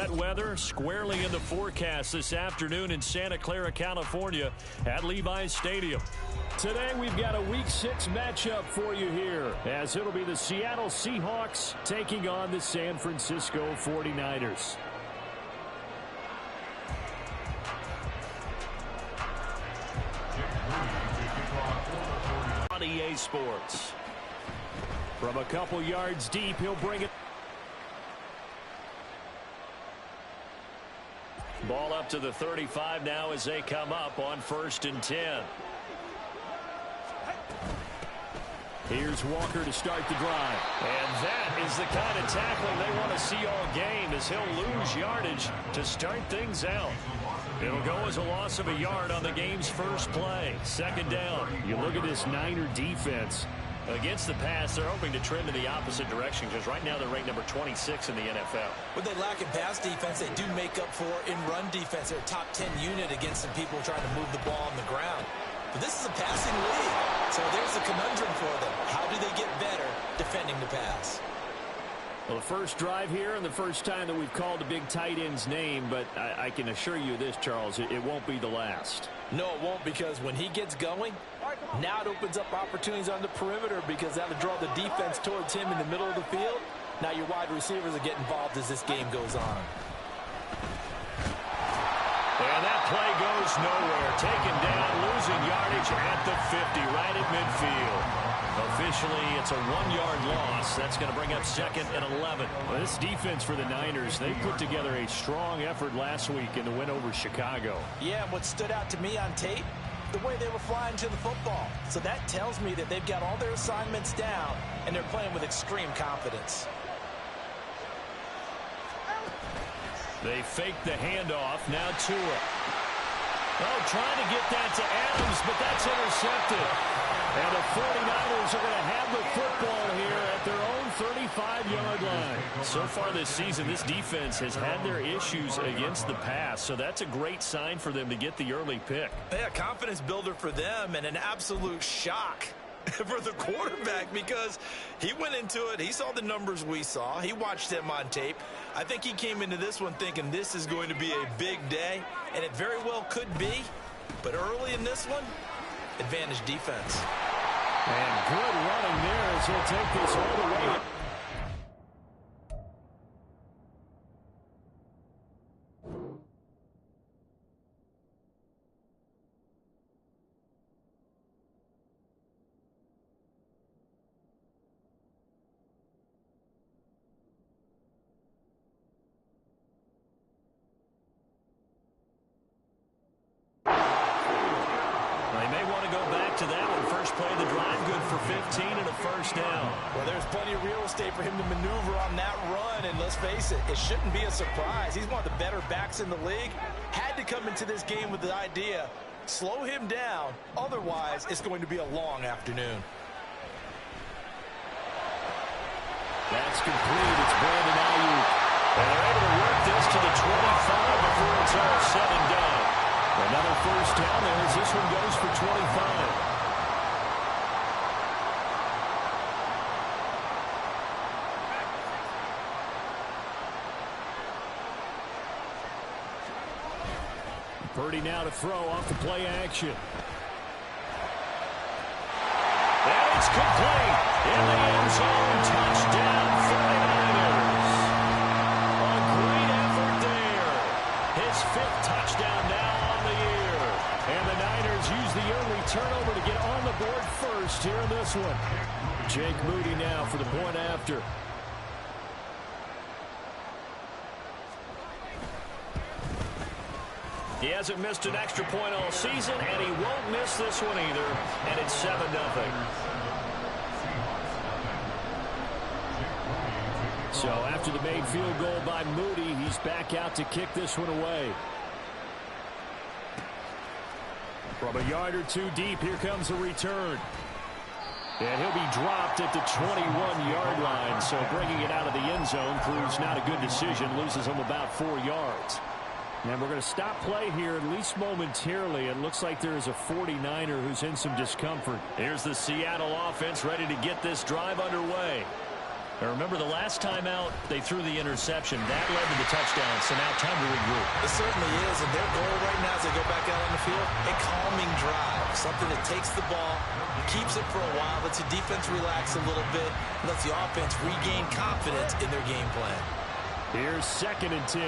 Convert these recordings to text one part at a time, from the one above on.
wet weather squarely in the forecast this afternoon in Santa Clara, California at Levi's Stadium. Today we've got a Week 6 matchup for you here, as it'll be the Seattle Seahawks taking on the San Francisco 49ers. On EA Sports. From a couple yards deep, he'll bring it. Ball up to the 35 now as they come up on 1st and 10. Here's Walker to start the drive. And that is the kind of tackling they want to see all game, as he'll lose yardage to start things out. It'll go as a loss of a yard on the game's first play. 2nd down. You look at this Niner defense. Against the pass, they're hoping to trend in the opposite direction, because right now they're ranked number 26 in the NFL. What they lack in pass defense, they do make up for in run defense. They're a top 10 unit against some people trying to move the ball on the ground. But this is a passing league, so there's a conundrum for them. How do they get better defending the pass? Well, the first drive here and the first time that we've called the big tight end's name, but I can assure you this, Charles, it won't be the last. No, it won't, because when he gets going, now it opens up opportunities on the perimeter, because that'll draw the defense towards him in the middle of the field. Now your wide receivers will get involved as this game goes on. And that play goes nowhere. Taken down, losing yardage at the 50, right at midfield. Officially, it's a 1-yard loss. That's going to bring up 2nd and 11. Well, this defense for the Niners, they put together a strong effort last week in the win over Chicago. Yeah, and what stood out to me on tape, the way they were flying to the football. So that tells me that they've got all their assignments down, and they're playing with extreme confidence. They fake the handoff. Now Tua. Oh, trying to get that to Adams, but that's intercepted. And the 49ers are going to have the football here at their own 35-yard line. So far this season, this defense has had their issues against the pass, so that's a great sign for them to get the early pick. Yeah, confidence builder for them, and an absolute shock for the quarterback, because he went into it, he saw the numbers we saw, he watched them on tape. I think he came into this one thinking this is going to be a big day, and it very well could be, but early in this one, advantage defense. And good running there as he'll take this all the way. To that one, first play of the drive, good for 15 and a 1st down. Well, there's plenty of real estate for him to maneuver on that run, and let's face it, it shouldn't be a surprise. He's one of the better backs in the league. Had to come into this game with the idea, slow him down, otherwise it's going to be a long afternoon. That's complete. It's Brandon Ayuk. And they're able to work this to the 25 before it's all said and done. Another 1st down there as this one goes for 25. Purdy now to throw off the play action. And it's complete. In the end zone, touchdown 49ers. A great effort there. His 5th touchdown now on the year. And the Niners use the early turnover to get on the board first here in this one. Jake Moody now for the point after. He hasn't missed an extra point all season, and he won't miss this one either. And it's 7-0. So after the made field goal by Moody, he's back out to kick this one away. From a yard or two deep, here comes a return. And he'll be dropped at the 21-yard line. So bringing it out of the end zone proves not a good decision. Loses him about 4 yards. And we're going to stop play here, at least momentarily. It looks like there is a 49er who's in some discomfort. Here's the Seattle offense ready to get this drive underway. Now remember, the last time out, they threw the interception. That led to the touchdown, so now time to regroup. It certainly is, and their goal right now as they go back out on the field, a calming drive, something that takes the ball, keeps it for a while, lets the defense relax a little bit, lets the offense regain confidence in their game plan. Here's 2nd and 10.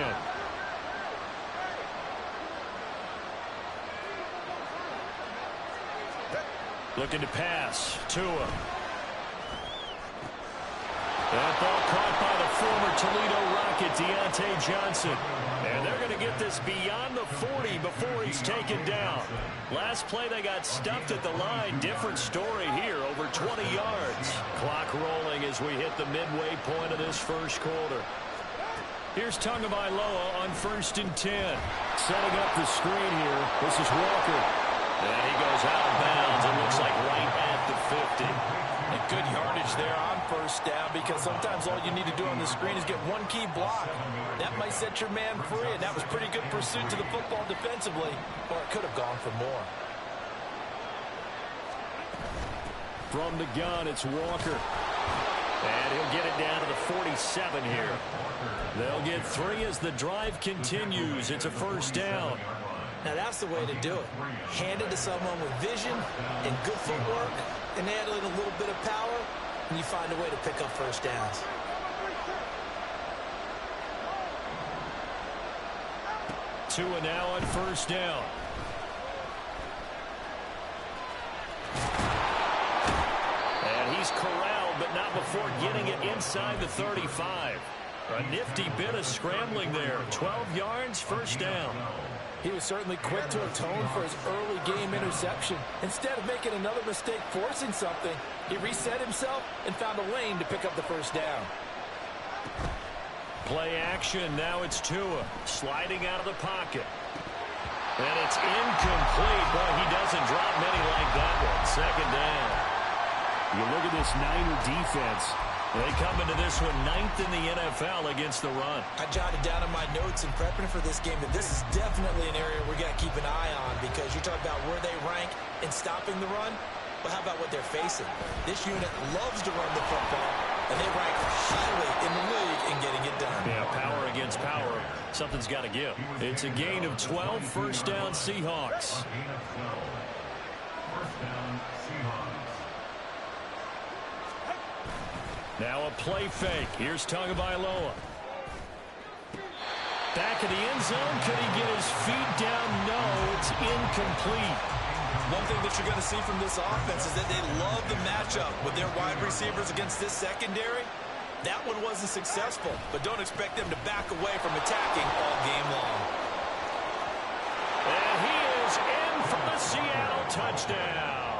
Looking to pass. Tua. That ball caught by the former Toledo Rocket, Deontay Johnson. And they're going to get this beyond the 40 before he's taken down. Last play, they got stuffed at the line. Different story here, over 20 yards. Clock rolling as we hit the midway point of this first quarter. Here's Tagovailoa on 1st and 10. Setting up the screen here. This is Walker. And he goes out of bounds. It looks like right at the 50. And good yardage there on 1st down, because sometimes all you need to do on the screen is get one key block. That might set your man free, and that was pretty good pursuit to the football defensively, or it could have gone for more. From the gun, it's Walker. And he'll get it down to the 47 here. They'll get 3 as the drive continues. It's a 1st down. Now that's the way to do it. Hand it to someone with vision and good footwork, and add in a little bit of power, and you find a way to pick up 1st downs. Tua now on 1st down. And he's corralled, but not before getting it inside the 35. A nifty bit of scrambling there. 12 yards, 1st down. He was certainly quick to atone for his early game interception. Instead of making another mistake forcing something, he reset himself and found a lane to pick up the 1st down. Play action. Now it's Tua sliding out of the pocket. And it's incomplete. Boy, he doesn't drop many like that one. 2nd down. You look at this Niner defense. They come into this one 9th in the NFL against the run. I jotted down in my notes in prepping for this game that this is definitely an area we're going to keep an eye on, because you're talking about where they rank in stopping the run. But how about what they're facing? This unit loves to run the football, and they rank highly in the league in getting it done. Yeah, power against power. Something's got to give. It's a gain of 12, 1st down Seahawks. Now a play fake. Here's Tagovailoa. Back in the end zone. Could he get his feet down? No, it's incomplete. One thing that you're going to see from this offense is that they love the matchup with their wide receivers against this secondary. That one wasn't successful, but don't expect them to back away from attacking all game long. And he is in for the Seattle touchdown.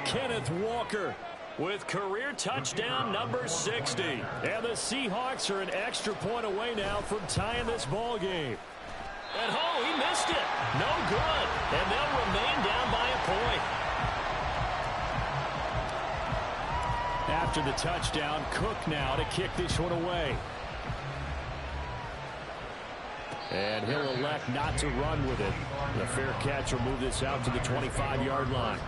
Kenneth Walker with career touchdown number 60. And the Seahawks are an extra point away now from tying this ball game. And oh, he missed it. No good. And they'll remain down by a point. After the touchdown, Cook now to kick this one away. And he'll elect not to run with it. The fair catch will move this out to the 25-yard line.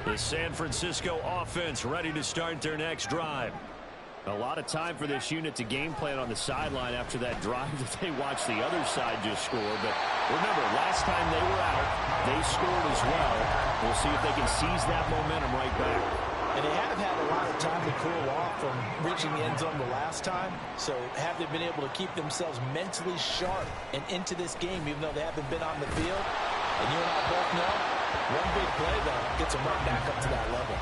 The San Francisco offense ready to start their next drive. A lot of time for this unit to game plan on the sideline after that drive that they watched the other side just score. But remember, last time they were out, they scored as well. We'll see if they can seize that momentum right back. And they haven't had a lot of time to cool off from reaching the end zone the last time. So have they been able to keep themselves mentally sharp and into this game, even though they haven't been on the field? And you and I both know, one big play, though, gets them right back up to that level.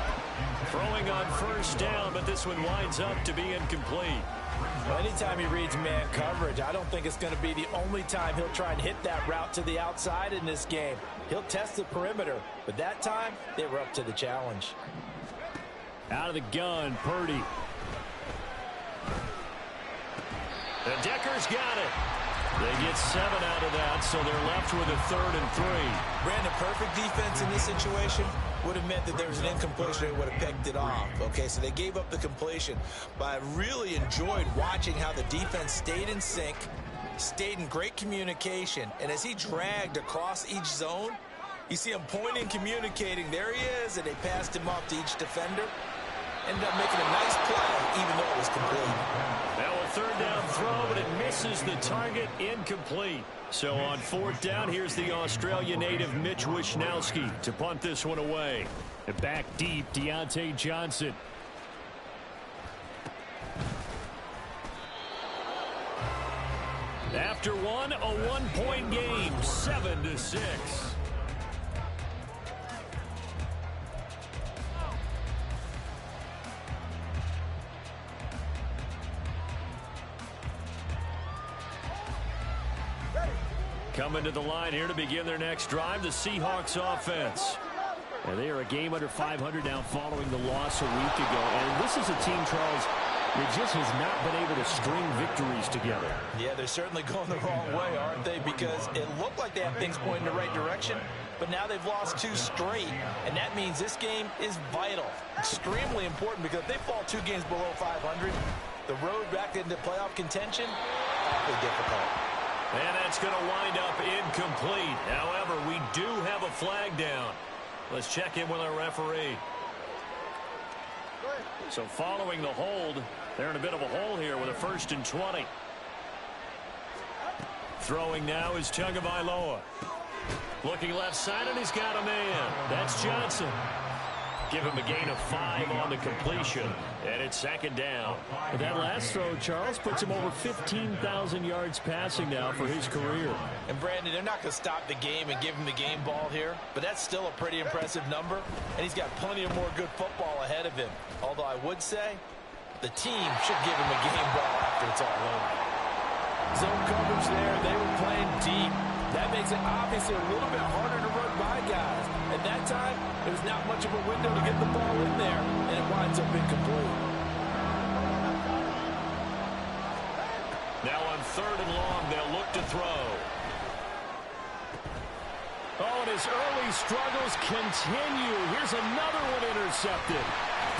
Throwing on 1st down, but this one winds up to be incomplete. Well, anytime he reads man coverage, I don't think it's going to be the only time he'll try and hit that route to the outside in this game. He'll test the perimeter, but that time, they were up to the challenge. Out of the gun, Purdy. And Decker's got it. They get 7 out of that, so they're left with a 3rd and 3. Brandon, perfect defense in this situation would have meant that there was an incompletion. They would have picked it off. Okay, so they gave up the completion. But I really enjoyed watching how the defense stayed in sync, stayed in great communication. And as he dragged across each zone, you see him pointing, communicating. There he is, and they passed him off to each defender. Ended up making a nice play, even though it was complete. Now a third down throw, but it misses the target, incomplete. So on fourth down, here's the Australia native Mitch Wishnowsky to punt this one away. And back deep, Deontay Johnson. After one, a one-point game, 7-6. Coming to the line here to begin their next drive, the Seahawks offense. And they are a game under 500 now following the loss a week ago. And this is a team, Charles, that just has not been able to string victories together. Yeah, they're certainly going the wrong way, aren't they? Because it looked like they have things pointing in the right direction, but now they've lost 2 straight. And that means this game is vital, extremely important, because if they fall 2 games below 500, the road back into playoff contention, awfully difficult. And that's going to wind up incomplete. However, we do have a flag down. Let's check in with our referee. So following the hold, they're in a bit of a hole here with a 1st and 20. Throwing now is Tagovailoa. Looking left side, and he's got a man. That's Johnson. Give him a gain of 5 on the completion, and it's 2nd down. But that last throw, Charles, puts him over 15,000 yards passing now for his career. And, Brandon, they're not going to stop the game and give him the game ball here, but that's still a pretty impressive number, and he's got plenty of more good football ahead of him. Although I would say the team should give him a game ball after it's all over. Zone coverage there. They were playing deep. That makes it obviously a little bit harder to run by guys. At that time, there was not much of a window to get the ball in there, and it winds up incomplete. Now on 3rd and long, they'll look to throw. Oh, and his early struggles continue. Here's another one intercepted.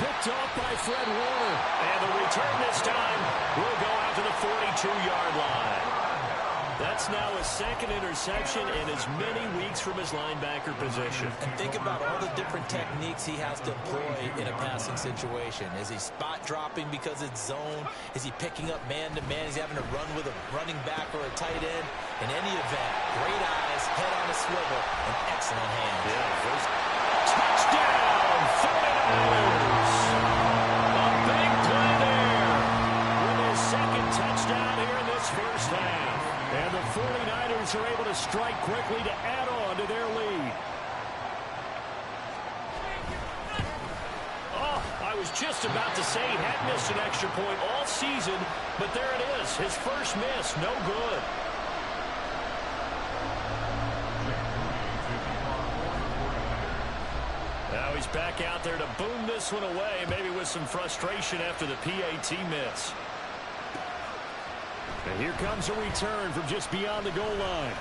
Picked off by Fred Warner. And the return this time will go out to the 42-yard line. That's now his 2nd interception in as many weeks from his linebacker position. And think about all the different techniques he has to employ in a passing situation. Is he spot dropping because it's zone? Is he picking up man-to-man? Is he having to run with a running back or a tight end? In any event, great eyes, head on a swivel, and excellent hands. Yeah, first touchdown, 49ers. A big play there with his 2nd touchdown here in this first half. And the 49ers are able to strike quickly to add on to their lead. Oh, I was just about to say he had missed an extra point all season, but there it is. His first miss, no good. Now he's back out there to boom this one away, maybe with some frustration after the PAT miss. And here comes a return from just beyond the goal line.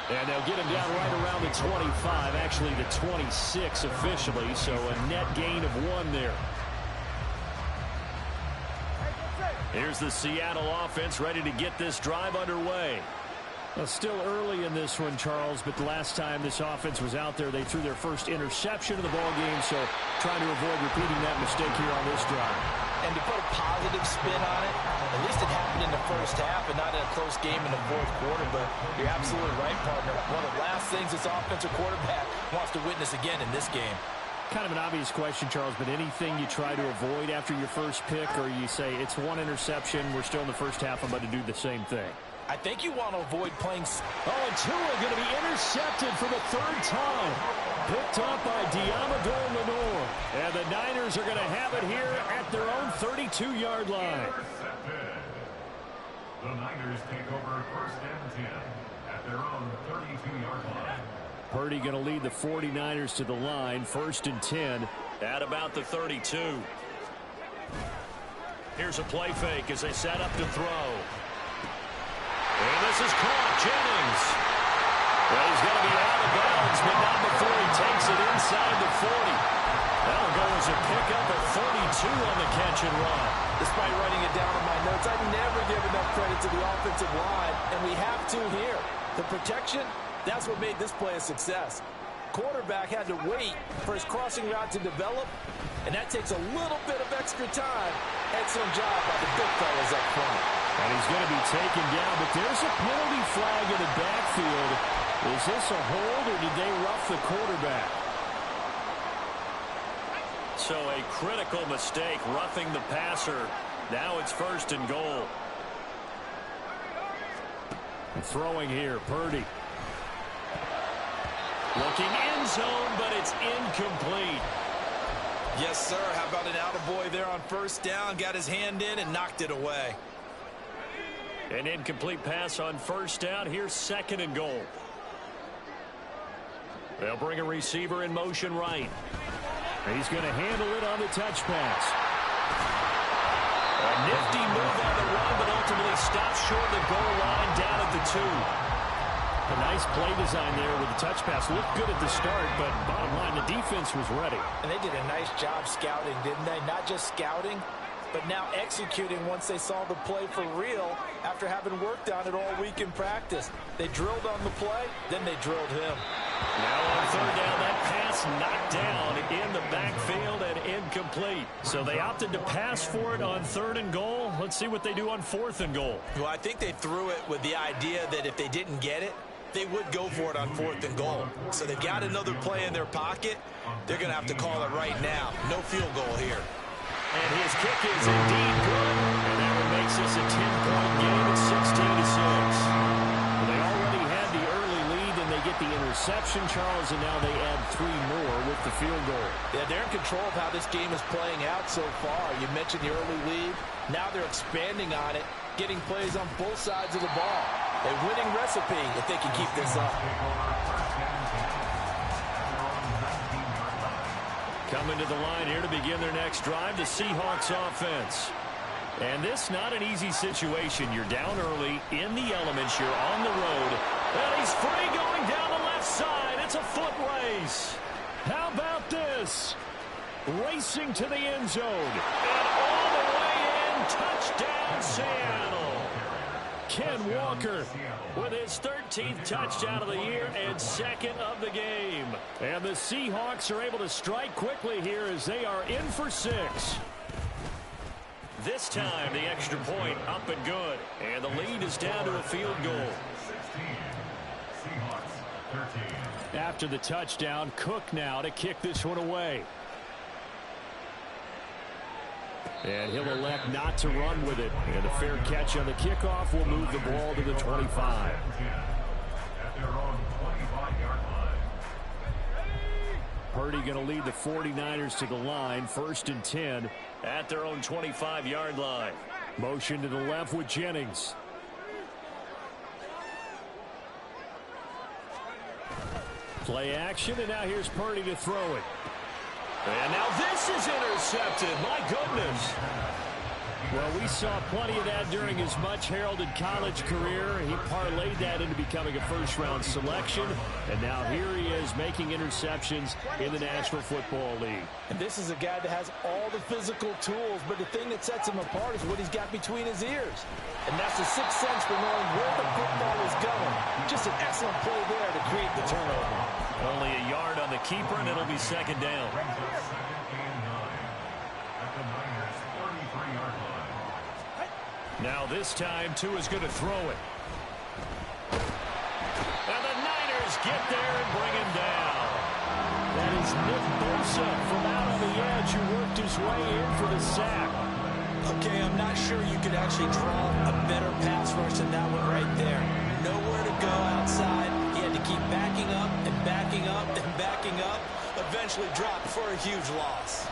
And they'll get him down right around the 25, actually the 26 officially, so a net gain of 1 there. Here's the Seattle offense ready to get this drive underway. Well, still early in this one, Charles, but the last time this offense was out there, they threw their first interception of the ball game, so trying to avoid repeating that mistake here on this drive. And to put a positive spin on it, at least it happened in the first half and not in a close game in the 4th quarter, but you're absolutely right, partner. One of the last things this offensive quarterback wants to witness again in this game. Kind of an obvious question, Charles, but anything you try to avoid after your first pick, or you say it's 1 interception, we're still in the first half, I'm about to do the same thing? I think you want to avoid playing. Oh, and Tua going to be intercepted for the 3rd time. Picked up by Diamador Lenore. And the Niners are going to have it here at their own 32-yard line. The Niners take over 1st and 10 at their own 32-yard line. Purdy going to lead the 49ers to the line. 1st and 10 at about the 32. Here's a play fake as they set up to throw. And this is caught. Jennings. Well, he's going to be out of bounds, but not before he takes it inside the 40. That'll go as a pickup of 42 on the catch and run. Despite writing it down in my notes, I never give enough credit to the offensive line, and we have to here. The protection, that's what made this play a success. Quarterback had to wait for his crossing route to develop, and that takes a little bit of extra time. Excellent job by the big fellas up front. And he's going to be taken down, but there's a penalty flag in the backfield. Is this a hold, or did they rough the quarterback? So a critical mistake, roughing the passer. Now it's 1st and goal. Throwing here, Purdy. Looking end zone, but it's incomplete. Yes, sir. How about an attaboy there on 1st down? Got his hand in and knocked it away. An incomplete pass on 1st down. Here's 2nd and goal. They'll bring a receiver in motion right. He's going to handle it on the touch pass. A nifty move on the run, but ultimately stops short of the goal line down at the 2. A nice play design there with the touch pass. Looked good at the start, but bottom line, the defense was ready. And they did a nice job scouting, didn't they? Not just scouting, but now executing once they saw the play for real after having worked on it all week in practice. They drilled on the play, then they drilled him. Now on 3rd down, that pass knocked down in the backfield and incomplete. So they opted to pass for it on 3rd and goal. Let's see what they do on 4th and goal. Well, I think they threw it with the idea that if they didn't get it, they would go for it on 4th and goal. So they've got another play in their pocket. They're going to have to call it right now. No field goal here. And his kick is indeed good. And that one makes this a 10-point game at 16-6. They already had the early lead, and they get the interception, Charles, and now they add 3 more with the field goal. Yeah, they're in control of how this game is playing out so far. You mentioned the early lead. Now they're expanding on it, getting plays on both sides of the ball. A winning recipe if they can keep this up. Coming to the line here to begin their next drive, the Seahawks offense. And this not an easy situation. You're down early, in the elements, you're on the road. And he's free going down the left side. It's a foot race. How about this? Racing to the end zone. And all the way in, touchdown Seattle. Ken Walker with his 13th touchdown of the year and 2nd of the game. And the Seahawks are able to strike quickly here as they are in for 6. This time the extra point up and good. And the lead is down to a field goal. After the touchdown, Cook now to kick this one away. And he'll elect not to run with it. And a fair catch on the kickoff will move the ball to the 25. Purdy going to lead the 49ers to the line. 1st and 10 at their own 25-yard line. Motion to the left with Jennings. Play action, and now here's Purdy to throw it. And now this is intercepted. My goodness. Well, we saw plenty of that during his much-heralded college career. He parlayed that into becoming a first-round selection. And now here he is making interceptions in the National Football League. And this is a guy that has all the physical tools, but the thing that sets him apart is what he's got between his ears. And that's the sixth sense for knowing where the football is going. Just an excellent play there to create the turnover. Only a yard on the keeper, and it'll be 2nd down. Now this time, Tua's going to throw it. And the Niners get there and bring him down. That is Nick Bosa from out on the edge who worked his way in for the sack. Okay, I'm not sure you could actually draw a better pass rush than that one right there. Nowhere to go outside. He had to keep backing up and backing up and backing up. Eventually dropped for a huge loss.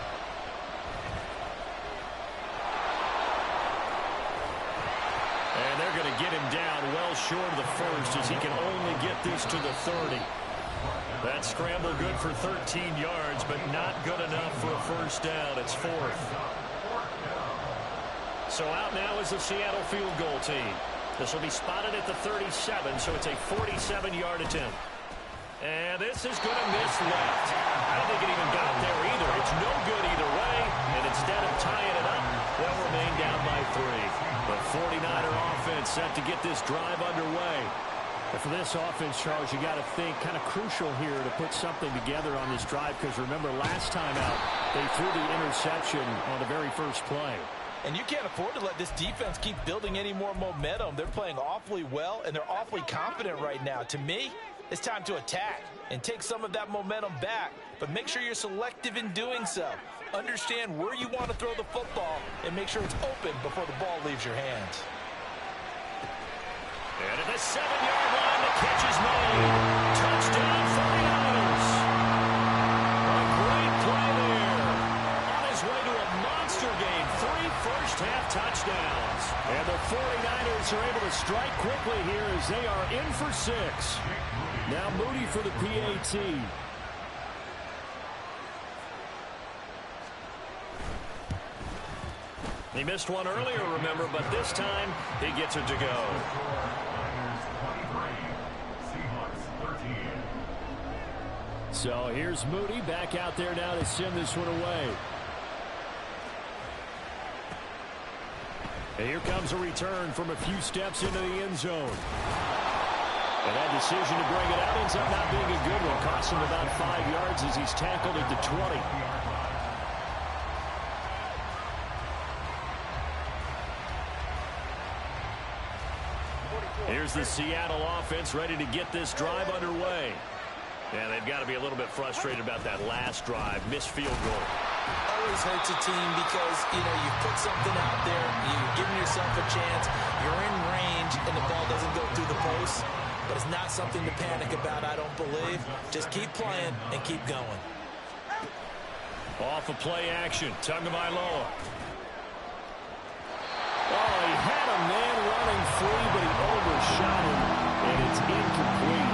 And they're going to get him down well short of the first as he can only get this to the 30. That scramble good for 13 yards, but not good enough for a first down. It's 4th. So out now is the Seattle field goal team. This will be spotted at the 37, so it's a 47-yard attempt. And this is going to miss left. I don't think it even got there either. It's no good either way, and instead of tying it up, they'll remain down set to get this drive underway. And for this offense, Charles, you got to think kind of crucial here to put something together on this drive, because remember last time out they threw the interception on the very first play. And you can't afford to let this defense keep building any more momentum. They're playing awfully well, and they're awfully confident right now. To me, it's time to attack and take some of that momentum back, but make sure you're selective in doing so. Understand where you want to throw the football and make sure it's open before the ball leaves your hands. And at the 7-yard line, the catch is made. Touchdown, 49ers. A great play there. On his way to a monster game, 3 first-half touchdowns. And the 49ers are able to strike quickly here as they are in for 6. Now Moody for the PAT. He missed one earlier, remember, but this time he gets it to go. So here's Moody back out there now to send this one away. And here comes a return from a few steps into the end zone. And that decision to bring it out ends up not being a good one. Cost him about 5 yards as he's tackled at the 20. Here's the Seattle offense ready to get this drive underway. And they've got to be a little bit frustrated about that last drive. Missed field goal. Always hurts a team because, you put something out there, you've given yourself a chance, you're in range, and the ball doesn't go through the post. But it's not something to panic about, I don't believe. Just keep playing and keep going. Off of play action. Tagovailoa. Oh, he had a man running free, but he overshot him, and it's incomplete.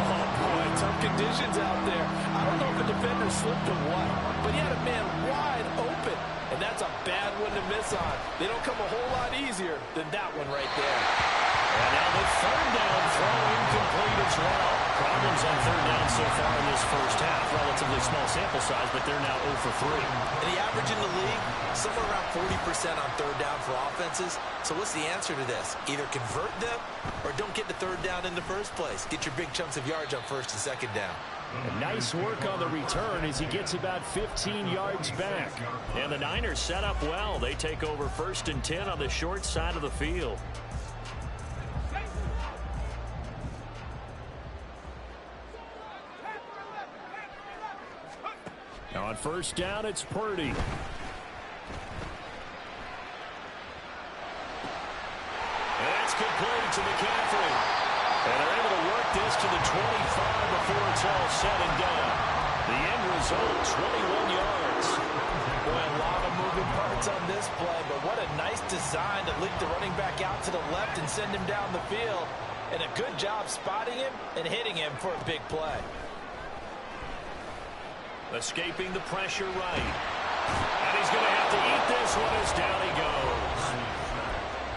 Oh, boy, tough conditions out there. I don't know if the defender slipped or what, but he had a man wide open, and that's a bad one to miss on. They don't come a whole lot easier than that one right there. And now the third down throw incomplete as well. Problems on third down so far in this first half. Relatively small sample size, but they're now 0 for 3. And the average in the league, somewhere around 40% on third down for offenses. So what's the answer to this? Either convert them or don't get the third down in the first place. Get your big chunks of yards on first and second down. And nice work on the return as he gets about 15 yards back. And the Niners set up well. They take over 1st and 10 on the short side of the field. On first down, it's Purdy. And that's complete to McCaffrey. And they're able to work this to the 25 before it's all said and done. The end result, 21 yards. Boy, a lot of moving parts on this play, but what a nice design to leak the running back out to the left and send him down the field. And a good job spotting him and hitting him for a big play. Escaping the pressure right. And he's going to have to eat this one as down he goes.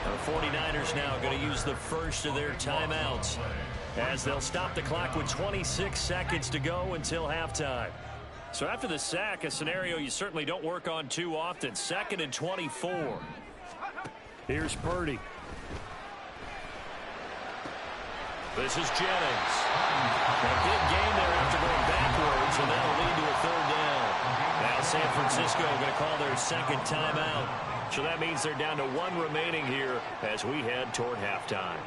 The 49ers now going to use the first of their timeouts as they'll stop the clock with 26 seconds to go until halftime. So after the sack, a scenario you certainly don't work on too often. 2nd and 24. Here's Purdy. This is Jennings. A big game there after going backwards, and that'll lead to a third down. Now San Francisco going to call their second timeout. So that means they're down to 1 remaining here as we head toward halftime.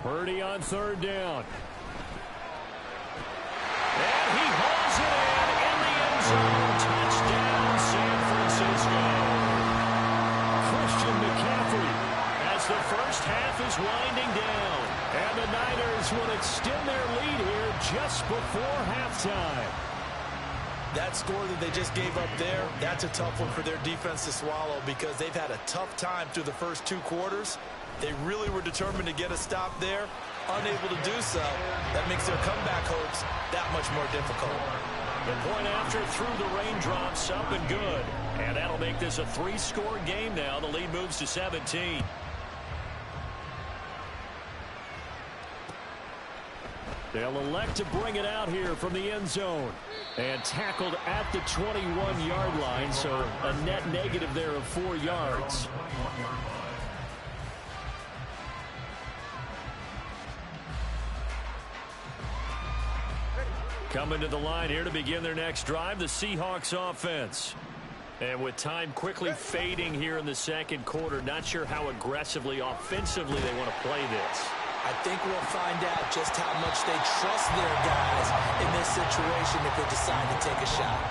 Purdy on third down. And he hauls it in the end zone. Touchdown, San Francisco. Christian McCaffrey as the first half is winding down. And the Niners will extend their lead here just before halftime. That score that they just gave up there, that's a tough one for their defense to swallow because they've had a tough time through the first 2 quarters. They really were determined to get a stop there, unable to do so. That makes their comeback hopes that much more difficult. The point after through the raindrops, up and good. And that'll make this a 3-score game now. The lead moves to 17. They'll elect to bring it out here from the end zone. And tackled at the 21-yard line, so a net negative there of 4 yards. Coming to the line here to begin their next drive, the Seahawks offense. And with time quickly fading here in the second quarter, not sure how aggressively, offensively they want to play this. I think we'll find out just how much they trust their guys in this situation if they decide to take a shot.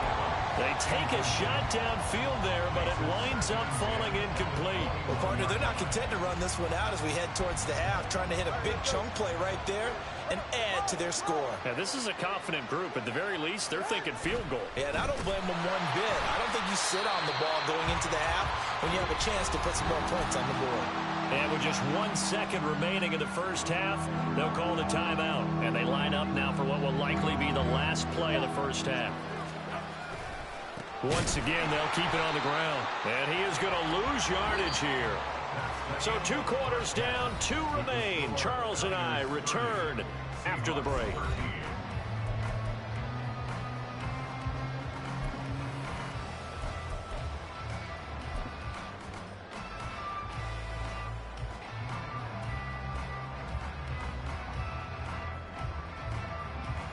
They take a shot downfield there, but it winds up falling incomplete. Well, partner, they're not content to run this one out as we head towards the half, trying to hit a big chunk play right there and add to their score. Yeah, this is a confident group. At the very least, they're thinking field goal. Yeah, and I don't blame them one bit. I don't think you sit on the ball going into the half when you have a chance to put some more points on the board. And with just 1 second remaining in the first half, they'll call the timeout. And they line up now for what will likely be the last play of the first half. Once again, they'll keep it on the ground. And he is going to lose yardage here. So 2 quarters down, 2 remain. Charles and I return after the break.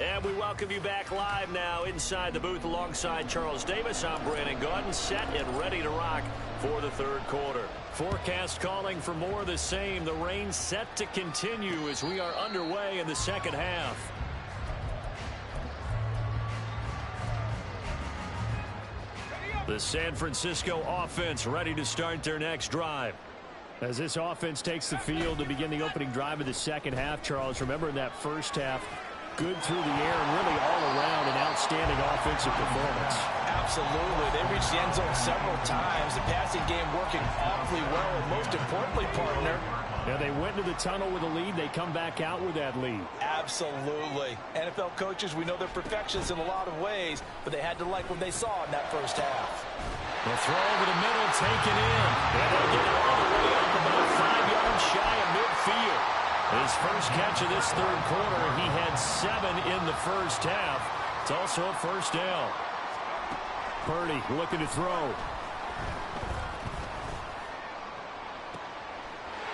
And we welcome you back live now inside the booth alongside Charles Davis. I'm Brandon Gaudin, set and ready to rock for the third quarter. Forecast calling for more of the same. The rain set to continue as we are underway in the second half. The San Francisco offense ready to start their next drive. As this offense takes the field to begin the opening drive of the second half, Charles, remember in that first half, good through the air and really all around an outstanding offensive performance. Absolutely. They reached the end zone several times. The passing game working awfully well, and most importantly, partner. Yeah, they went to the tunnel with a lead. They come back out with that lead. Absolutely. NFL coaches, we know they're perfectionists in a lot of ways, but they had to like what they saw in that first half. The throw over the middle, taken in. And they'll get it all the way up about 5 yards shy of midfield. His first catch of this third quarter, he had 7 in the first half. It's also a first down. Purdy looking to throw.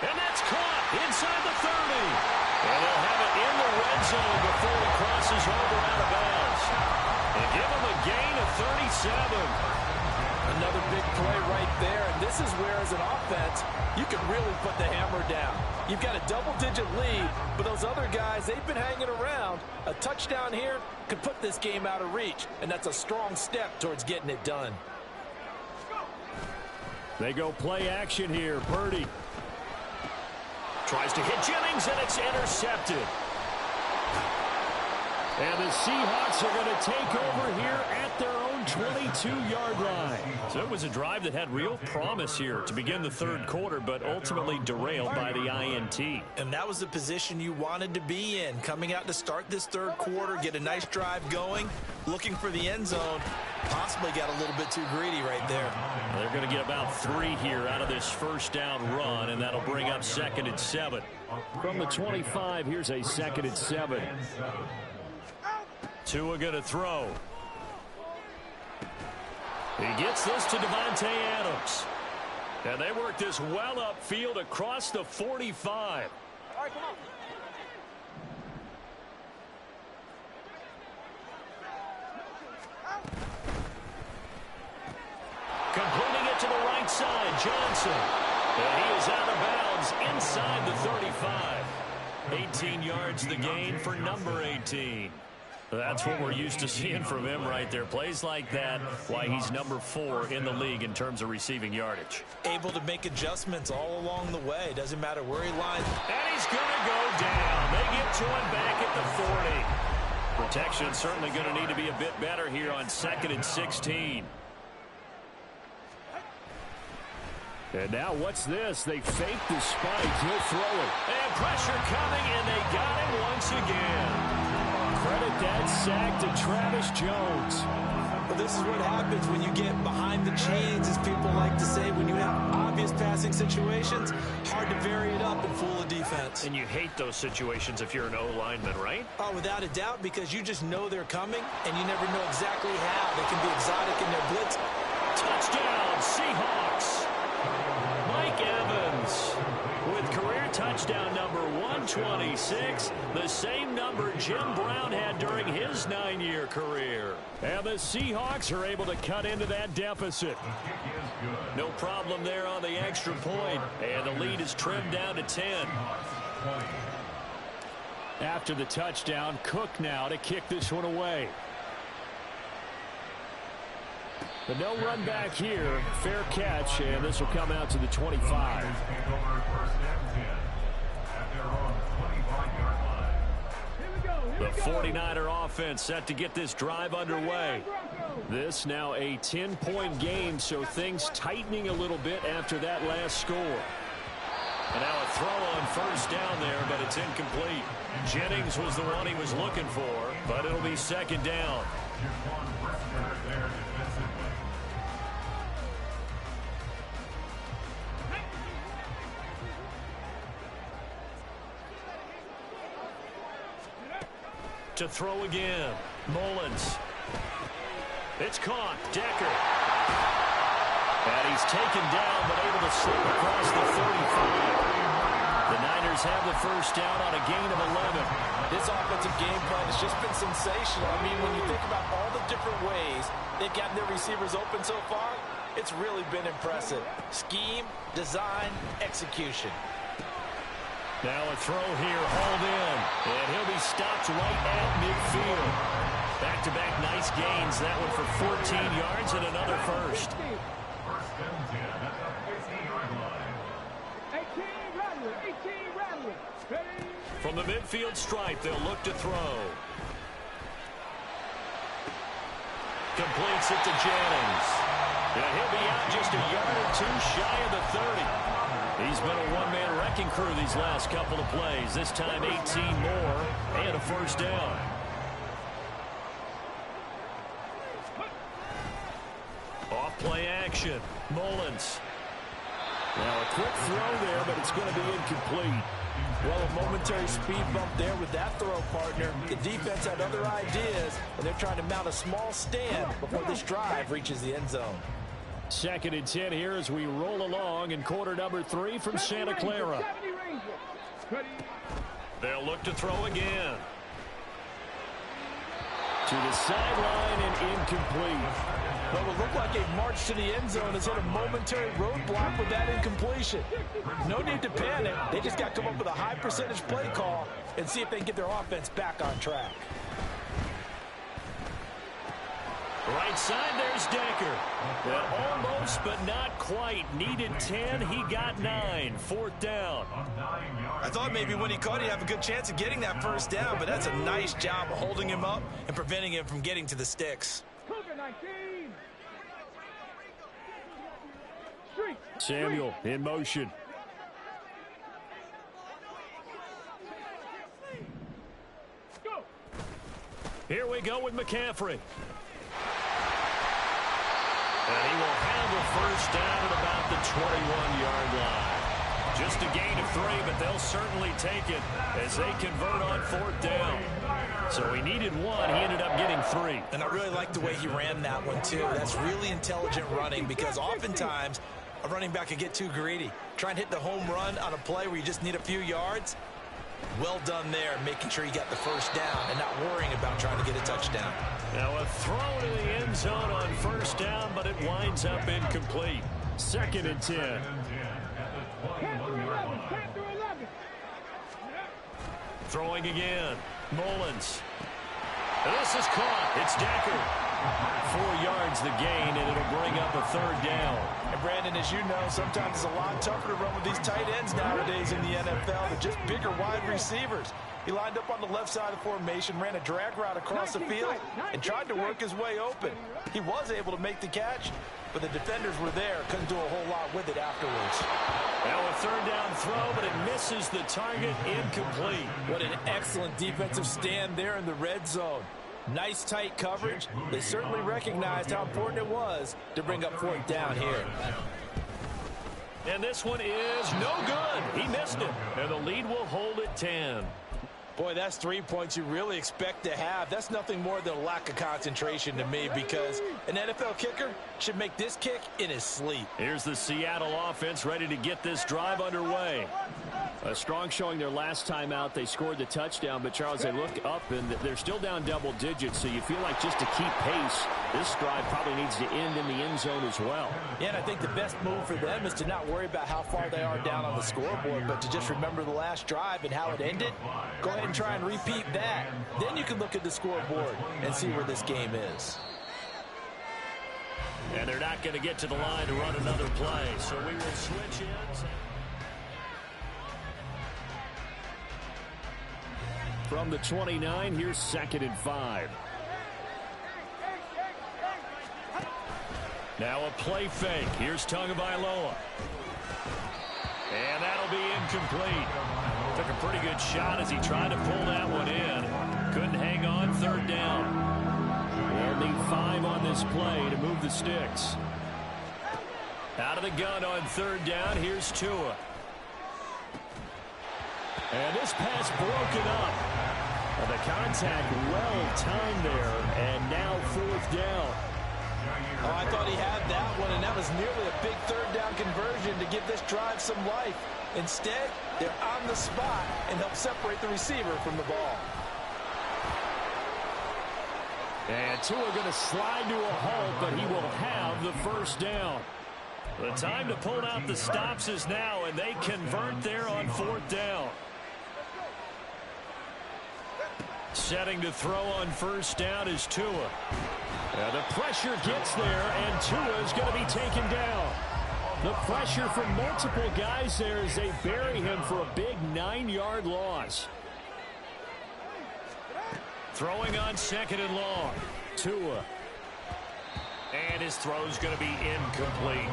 And that's caught inside the 30. And they'll have it in the red zone before he crosses over out of bounds. And give him a gain of 37. Another big play right there, and this is where, as an offense, you can really put the hammer down. You've got a double-digit lead, but those other guys, they've been hanging around. A touchdown here could put this game out of reach, and that's a strong step towards getting it done. They go play action here. Purdy tries to hit Jennings, and it's intercepted. And the Seahawks are going to take over here at their own 22-yard line. So it was a drive that had real promise here to begin the third quarter, but ultimately derailed by the INT. And that was the position you wanted to be in. Coming out to start this third quarter, get a nice drive going, looking for the end zone. Possibly got a little bit too greedy right there. They're going to get about 3 here out of this first down run, and that'll bring up 2nd and 7. From the 25, here's a 2nd and 7. Tua going to throw. He gets this to Devontae Adams. And they work this well upfield across the 45. All right, come on. Completing it to the right side, Johnson. And he is out of bounds inside the 35. 18 yards the gain for number 18. That's what we're used to seeing from him right there. Plays like that, why he's number 4 in the league in terms of receiving yardage. Able to make adjustments all along the way. Doesn't matter where he lines. And he's going to go down. They get to him back at the 40. Protection certainly going to need to be a bit better here on 2nd and 16. And now what's this? They fake the spike. He'll throw it. And pressure coming, and they got him once again. Credit that sack to Travis Jones. The this is what happens when you get behind the chains, as people like to say. When you have obvious passing situations, hard to vary it up and fool a defense. And you hate those situations if you're an O-lineman, right? Oh, without a doubt, because you just know they're coming, and you never know exactly how. They can be exotic in their blitz. Touchdown, Seahawks. Mike Evans with career touchdown number 126, the same number Jim Brown had during his 9-year career. And the Seahawks are able to cut into that deficit. No problem there on the extra point, and the lead is trimmed down to 10. After the touchdown, Cook now to kick this one away. But no run back here. Fair catch, and this will come out to the 25. The 49er offense set to get this drive underway. This now a 10-point game, so things tightening a little bit after that last score. And now a throw on first down there, but it's incomplete. Jennings was the one he was looking for, but it'll be second down. To throw again. Mullins. It's caught. Decker. And he's taken down, but able to slip across the 35. The Niners have the first down on a gain of 11. This offensive game plan has just been sensational. I mean, when you think about all the different ways they've gotten their receivers open so far, it's really been impressive. Scheme, design, execution. Now a throw here, hauled in, and he'll be stopped right at midfield. Back-to-back nice gains, that one for 14 yards and another first. From the midfield stripe, they'll look to throw. Completes it to Jennings. And he'll be out just a yard or two shy of the 30. He's been a one-man wrecking crew these last couple of plays. This time 18 more and a first down. Off play action. Mullins. Now a quick throw there, but it's going to be incomplete. Well, a momentary speed bump there with that throw, partner. The defense had other ideas, and they're trying to mount a small stand before this drive reaches the end zone. 2nd and 10 here as we roll along in quarter number 3 from Santa Clara. They'll look to throw again. To the sideline and incomplete. Well, it would look like a march to the end zone has hit a momentary roadblock with that incompletion. No need to panic. They just got to come up with a high percentage play call and see if they can get their offense back on track. Right side, there's Decker. Almost, but not quite. Needed 10, he got 9. 4th down. I thought maybe when he caught, he'd have a good chance of getting that first down, but that's a nice job of holding him up and preventing him from getting to the sticks. Samuel in motion. Here we go with McCaffrey. And he will have a first down at about the 21-yard line. Just a gain of 3, but they'll certainly take it as they convert on 4th down. So he needed 1. He ended up getting 3. And I really like the way he ran that one, too. That's really intelligent running because oftentimes a running back can get too greedy. Try and hit the home run on a play where you just need a few yards. Well done there, making sure you got the first down and not worrying about trying to get a touchdown. Now a throw to the end zone on first down, but it winds up incomplete. 2nd and 10. Throwing again. Mullins. This is caught. It's Decker. 4 yards the gain, and it'll bring up a 3rd down. And Brandon, as you know, sometimes it's a lot tougher to run with these tight ends nowadays in the NFL. They're just bigger wide receivers. He lined up on the left side of the formation, ran a drag route across the field, and tried to work his way open. He was able to make the catch, but the defenders were there. Couldn't do a whole lot with it afterwards. Now a 3rd down throw, but it misses the target, incomplete. What an excellent defensive stand there in the red zone. Nice tight coverage. They certainly recognized how important it was to bring up 4th down here. And this one is no good. He missed it. And the lead will hold at 10. Boy, that's 3 points you really expect to have. That's nothing more than a lack of concentration to me, because an NFL kicker should make this kick in his sleep. Here's the Seattle offense ready to get this drive underway. A strong showing their last time out. They scored the touchdown, but Charles, they look up and they're still down double digits, so you feel like just to keep pace, this drive probably needs to end in the end zone as well. Yeah, and I think the best move for them is to not worry about how far they are down on the scoreboard, but to just remember the last drive and how it ended. Go ahead and try and repeat that. Then you can look at the scoreboard and see where this game is. And they're not going to get to the line to run another play, so we will switch ends. From the 29, here's 2nd and 5. Now a play fake. Here's Tagovailoa. And that'll be incomplete. Took a pretty good shot as he tried to pull that one in. Couldn't hang on. 3rd down. They'll need 5 on this play to move the sticks. Out of the gun on 3rd down. Here's Tua. And this pass broken up. Well, the contact well timed there, and now 4th down. Oh, I thought he had that one, and that was nearly a big 3rd down conversion to give this drive some life. Instead, they're on the spot and help separate the receiver from the ball. And Tua going to slide to a halt, but he will have the 1st down. The time to pull out the stops is now, and they convert there on 4th down. Setting to throw on 1st down is Tua. The pressure gets there, and Tua is going to be taken down. The pressure from multiple guys there as they bury him for a big 9-yard loss. Throwing on 2nd and long. Tua. And his throw is going to be incomplete.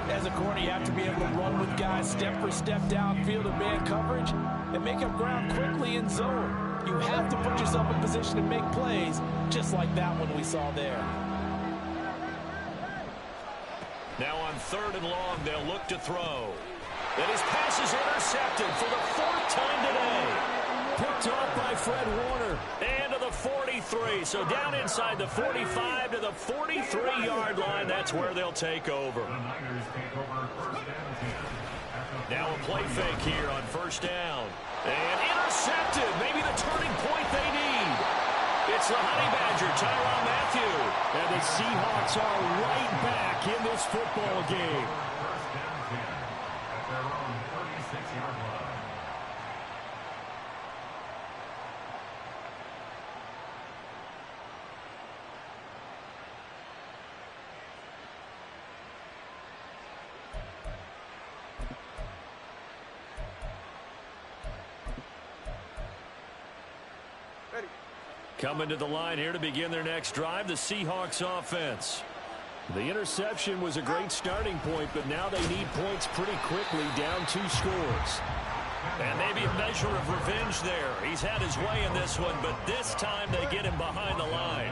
As a corner, you have to be able to run with guys step for step downfield in man coverage and make up ground quickly in zone. You have to put yourself in position to make plays, just like that one we saw there. Now on 3rd and long, they'll look to throw. And his pass is intercepted for the 4th time today. Picked off by Fred Warner. And to the 43. So down inside the 45 to the 43-yard line. That's where they'll take over. Now a play fake here on 1st down. And intercepted. Maybe the turning point they need. It's the Honey Badger, Tyrann Mathieu. And the Seahawks are right back in this football game. First down 10 at their own 36-yard line. Coming to the line here to begin their next drive, the Seahawks offense. The interception was a great starting point, but now they need points pretty quickly, down 2 scores. And maybe a measure of revenge there. He's had his way in this one, but this time they get him behind the line.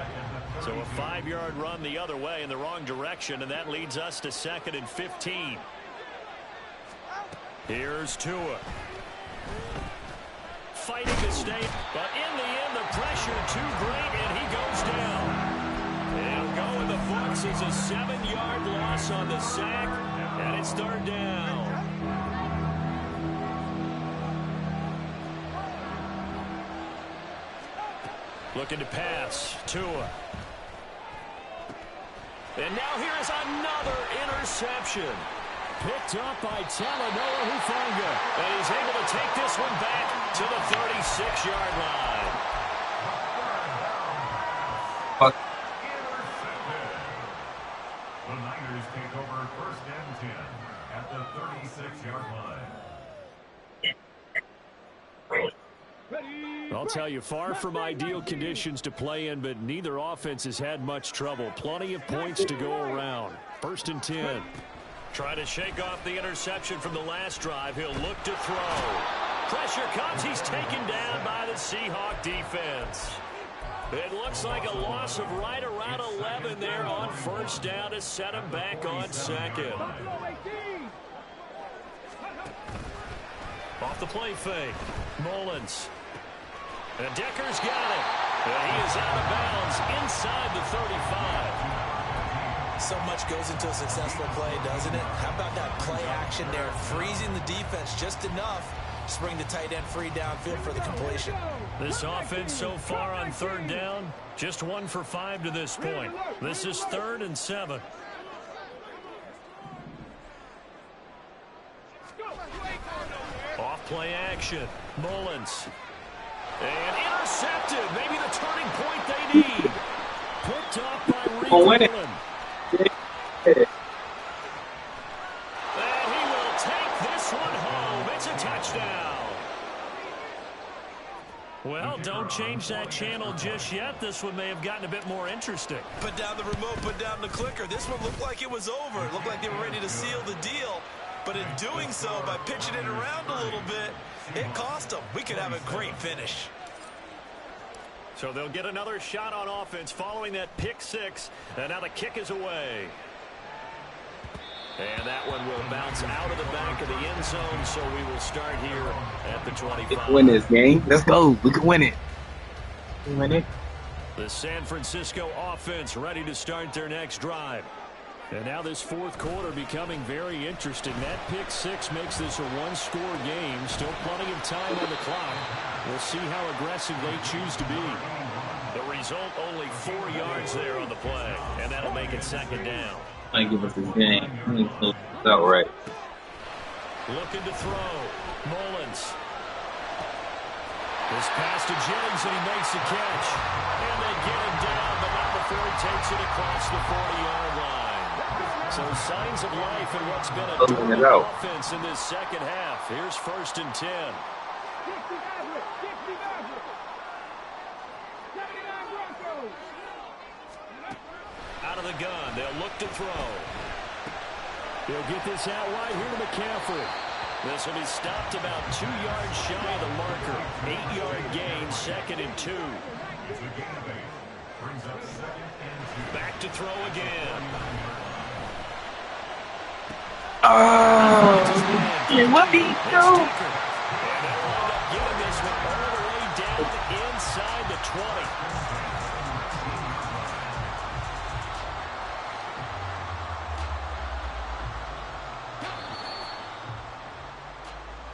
So a 5-yard run the other way in the wrong direction, and that leads us to 2nd and 15. Here's Tua. Fighting to stay, but in the end, the pressure too great, and he goes down. It'll go in the books as a 7-yard loss on the sack, and it's 3rd down. Looking to pass, Tua. And now here's another interception. Picked up by Talanoa Hufanga. And he's able to take this one back to the 36-yard line. The Niners take over 1st and 10 at the 36-yard line. I'll tell you, far from ideal conditions to play in, but neither offense has had much trouble. Plenty of points to go around. 1st and 10. Trying to shake off the interception from the last drive. He'll look to throw. Pressure comes. He's taken down by the Seahawk defense. It looks like a loss of right around 11 there on first down to set him back on second. Off the play fake. Mullins. And Decker's got it. And he is out of bounds inside the 35. So much goes into a successful play, doesn't it? How about that play action there, freezing the defense just enough to bring the tight end free downfield for the completion. This offense so far on third down, just 1 for 5 to this point. This is 3rd and 7. Off play action. Mullins. And intercepted. Maybe the turning point they need. Picked up by Reed Mullen. And he will take this one home. It's a touchdown. Well, don't change that channel just yet. This one may have gotten a bit more interesting. Put down the remote, put down the clicker. This one looked like it was over. It looked like they were ready to seal the deal. But in doing so, by pitching it around a little bit, it cost them. We could have a great finish. So they'll get another shot on offense following that pick 6. And now the kick is away. And that one will bounce out of the back of the end zone, so we will start here at the 25. We can win this game. Let's go. We can win it. We can win it. The San Francisco offense ready to start their next drive. And now this fourth quarter becoming very interesting. That pick 6 makes this a one-score game. Still plenty of time on the clock. We'll see how aggressive they choose to be. The result, only 4 yards there on the play. And that'll make it 2nd down. I give us this game. It's outright. Looking to throw. Mullins. This pass to Jennings, and he makes the catch. And they get him down, but not before he takes it across the 40-yard line. So signs of life in what's been a dominant offense in this second half. Here's 1st and 10. Out of the gun, they'll look to throw. He'll get this out wide here to McCaffrey. This will be stopped about 2 yards shy of the marker. 8-yard gain, 2nd and 2. Back to throw again. Yeah, what did he do? And they'll end up getting this one all the way down inside the 20.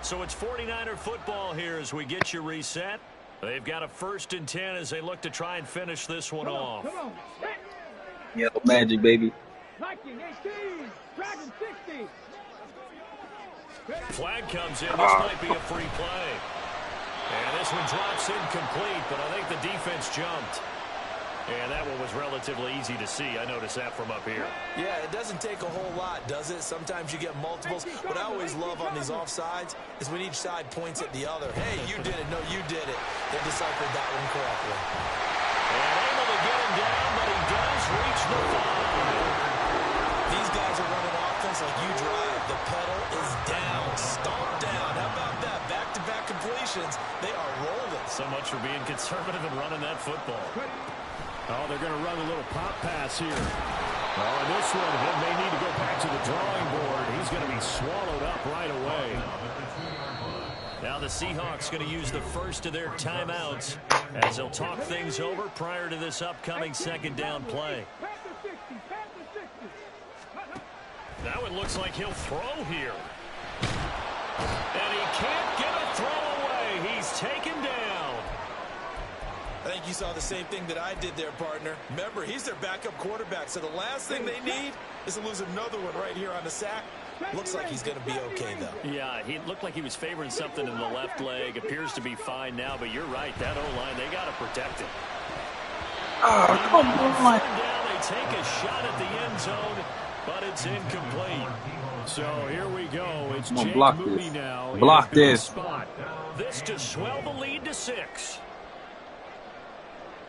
So it's 49er football here as we get you reset. They've got a 1st and 10 as they look to try and finish this one off. Yellow magic, baby. Flag comes in. This might be a free play. And this one drops incomplete, but I think the defense jumped. And that one was relatively easy to see. I noticed that from up here. Yeah, it doesn't take a whole lot, does it? Sometimes you get multiples. What I always love on these offsides is when each side points at the other. Hey, you did it. No, you did it. They deciphered that one correctly. And able to get him down, but he does reach the 5. These guys are running offense like you drive. The pedal is down, stomped down. How about that? Back-to-back completions. They are rolling. So much for being conservative and running that football. Oh, they're going to run a little pop pass here. Oh, and this one, he may need to go back to the drawing board. He's going to be swallowed up right away. Now the Seahawks going to use the first of their timeouts as they'll talk things over prior to this upcoming 2nd down play. Now it looks like he'll throw here. And he can't get a throw away. He's taken down. I think you saw the same thing that I did there, partner. Remember, he's their backup quarterback, so the last thing they need is to lose another one right here on the sack. Looks like he's going to be okay, though. Yeah, he looked like he was favoring something in the left leg. Appears to be fine now, but you're right. That O-line, they got to protect it. Oh, come on. Down, they take a shot at the end zone, but it's incomplete. So here we go. It's Jake Moody now. Block this. Spot. This to swell the lead to 6.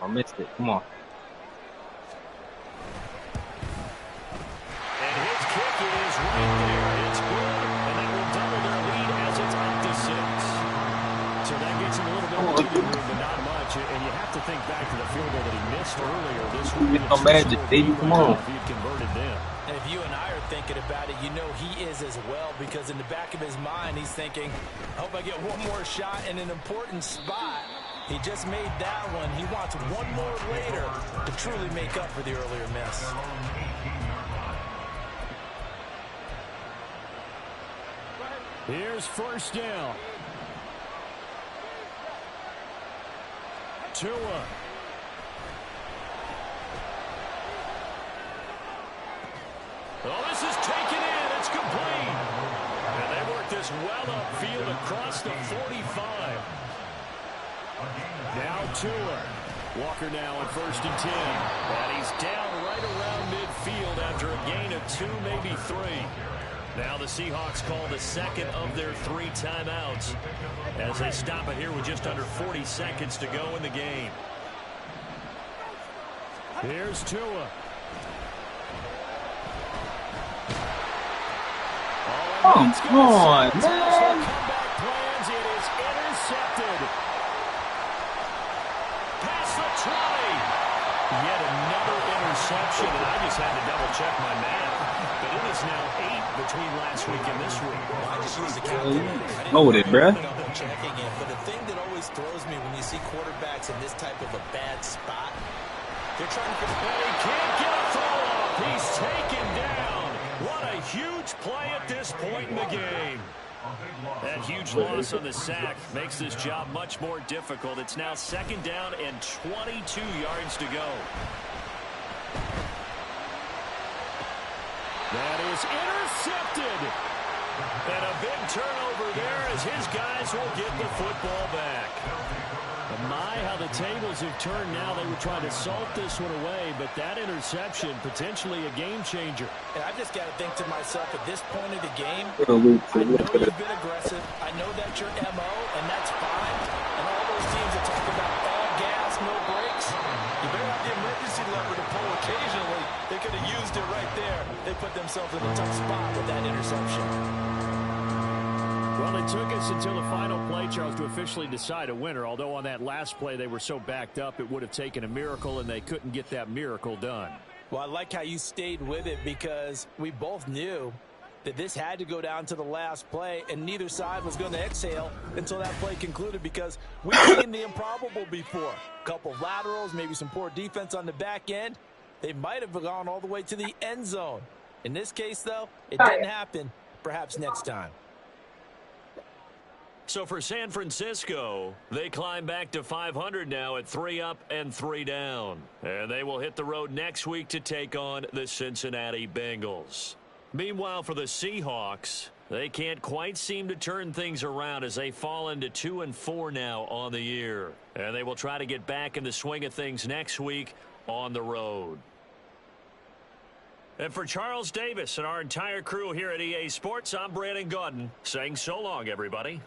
I missed it. Come on. And his kick is right there. It's good. And that will double their lead as it's up to 6. So that gets him a little bit of breathing room, but not much. And you have to think back to the field goal that he missed earlier. This would be No magic, baby. Come on. if he had converted then. And if you and I are thinking about it, you know he is as well, because in the back of his mind, he's thinking, I hope I get one more shot in an important spot. He just made that one. He wants one more later to truly make up for the earlier miss. Here's first down. Tua. Oh, this is taken in. It's complete. And they work this well upfield across the 45. Now Tua. Walker now at 1st and 10. And he's down right around midfield after a gain of 2, maybe 3. Now the Seahawks call the second of their 3 timeouts as they stop it here with just under 40 seconds to go in the game. Here's Tua. Come on, man. Comeback plans. It is intercepted. Past the 20. Yet another interception, and I just had to double-check my math. But it is now 8 between last week and this week. Well, I just used the calculator. Loaded, bruh. Checking it, but the thing that always throws me when you see quarterbacks in this type of a bad spot, they're trying to get And he can't get a throw off. He's taken down. What a huge play at this point in the game. That huge loss on the sack makes this job much more difficult. It's now 2nd down and 22 yards to go. That is intercepted. And a big turnover there as his guys will get the football back. My, how the tables have turned now. They were trying to salt this one away, but that interception, potentially a game changer. And I just got to think to myself, at this point of the game, What a loop. I know you've been aggressive. I know that's your MO, and that's fine. And all those teams that talk about all gas, no brakes, you better have the emergency lever to pull occasionally. They could have used it right there. They put themselves in a tough spot with that interception. Well, it took us until the final play, Charles, to officially decide a winner. Although on that last play they were so backed up, it would have taken a miracle, and they couldn't get that miracle done. Well, I like how you stayed with it, because we both knew that this had to go down to the last play, and neither side was going to exhale until that play concluded, because we've seen the improbable before. A couple of laterals, maybe some poor defense on the back end. They might have gone all the way to the end zone. In this case, though, it didn't happen. Perhaps next time. So for San Francisco, they climb back to 500 now at 3 up and 3 down. And they will hit the road next week to take on the Cincinnati Bengals. Meanwhile, for the Seahawks, they can't quite seem to turn things around as they fall into 2-4 now on the year. And they will try to get back in the swing of things next week on the road. And for Charles Davis and our entire crew here at EA Sports, I'm Brandon Gaudin saying so long, everybody.